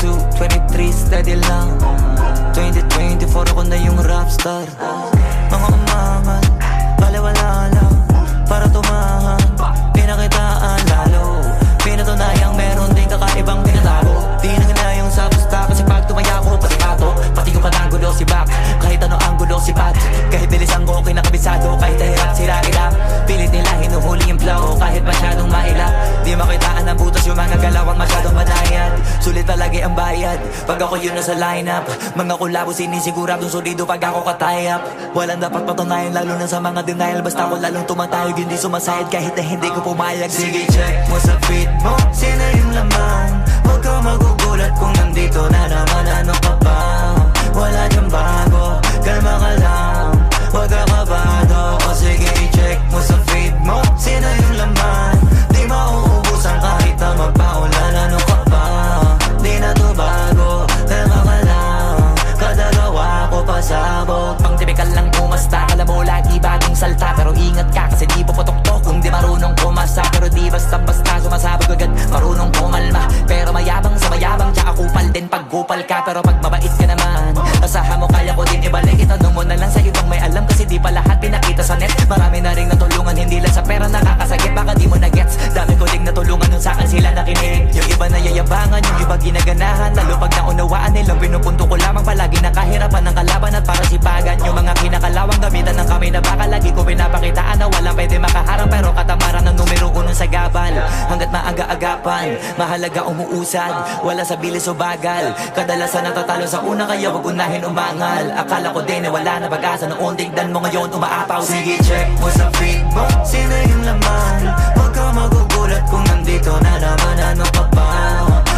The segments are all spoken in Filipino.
22, 23, steady lang. 2024 ako na yung rapstar. Mga umangat, baliwala lang. Para tumahan, pinakitaan lalo. Pinatunayang meron din kakaibang tinatago. Di na hinayang sa pusta kasi pag tumaya ko pati pato. Pati ko pananggulo si back, kahit ano ang gulo si pat. Kahit bilisan ko kinakabisado, kahit nahirap sila ilap. Pilit nila hinuhuli yung flow kahit masyadong mailap. Di makitaan ng butas yung mga galawang masyadong madayad. Sulit palagi ang bayad pag ako yun nasa lineup. Mga kulabo sinisiguradong solido pag ako katayap. Walang dapat patunayan lalo na sa mga denial. Basta ako lalong tumatayog hindi sumasayad kahit na hindi ko pumayag. Sige check mo sa feed mo, sino yung laman. Huwag ka magugulat kung nandito na naman. Ano ka ba? Wala dyan bago, kalma ka lang. Huwag ka kabado. O sige check mo sa feed mo, sino yung laman. Di mauubusan kahit na magpaulan. Ano ka ba? Di na to bago, kalma ka lang. Kadalawa ko pasabog. Pang typical lang pumasta, alam mo lagi bagong salta. Pero ingat ka kasi di puputok to kung di marunong kumasa. Pero di basta-basta sumasabog agad, marunong kumalma. Pero mayabang sa mayabang, tsaka kupal din pag gupal ka. Pero pag mabait ka naman, asahan mo kaya ko din ibalik. Itanong mo na lang sa ibang may alam kasi di pa lahat pinakita sa net. Marami na rin natulungan, hindi lang sa pera nakakasagip. Baka di mo na gets, dami ko ding natulungan nung sa'kin sila nakinig. Yung iba na yayabangan, yung iba ginaganahan. Lalo pag naunawaan nilang pinupunto ko lamang. Palagi nakahirapan ng kalaban at para sipagan. Yung mga kinakalawang gamitan ng kami na baka lagi ko pinapakitaan na walang pwede makaharang. Pero katamaran ng numero uno sa gabal. Hanggat maaga-agapan, mahalaga umuusad. Wala sa bilis o bagal, kadalasan natatalo sa una kaya wag unahin umangal. Akala ko din na wala na pag-asa noon, tignan mo ngayon umaapaw. Sige check mo sa feed mo, sino yung laman. Huwag ka magugulat kung nandito na naman. Ano ka ba?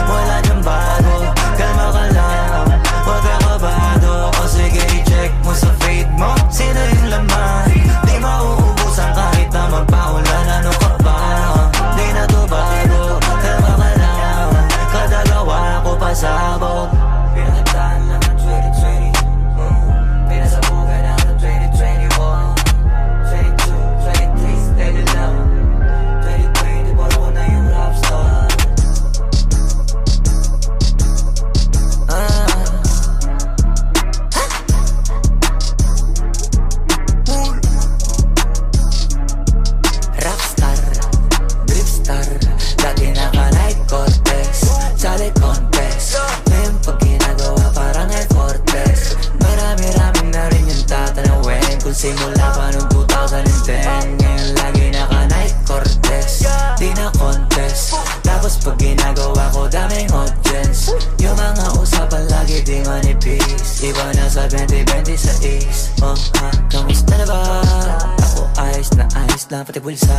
Wala dyan bago, kalma ka lang. Huwag ka kabado. O sige check mo sa feed mo, sino yung laman. Di mauubusan kahit na magpaulan. Ano ka ba? Di na to bago, kalma ka lang. Kadalawa ko pasabog. Pinakataan lang ng 2020, pinasabugan na ng 2021. 22, 23, steady lang. 2020, puro ko na yung rapstar. Rapstar, dripstar, dati naka-night Cortez, sali contest. Ngayon pag ginagawa parang Air Fortress. Marami-raming na rin yung tatanawin kung simula pa noong 2010. Ngayon lagi naka-night Cortez, di na contest. Tapos pag ginagawa ko daming audience. Yung mga usapan lagi di manipis. Iba na sa 2026. Oh ha, kamusta na ba? Ako ayos na pati bulsa.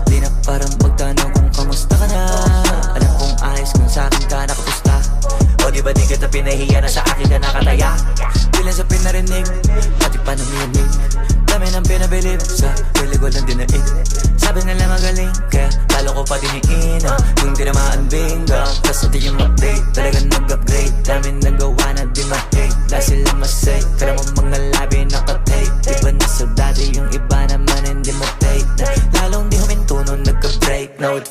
Di na parang magtanong kung kamusta ka na. Alam kong ayos kung sa'kin ka nakapusta. O di ba di kita pinahiya na sa akin ka nakataya? Bilang sa pinarinig, pati pa naminig. Dami nang pinabilib, sa pili ko lang dinaig. Sabi nila magaling, kaya talo ko pa diniina. Kung tinamaan bingo, tas hindi yung update. Talagang nag-upgrade, dami nagawa na di ma-hate. Dahil sila masay, kaya mo mga labi nakatake. Iba na sa dati, yung iba naman hindi mo take. Lalong di huminto nung nagka-break. Now it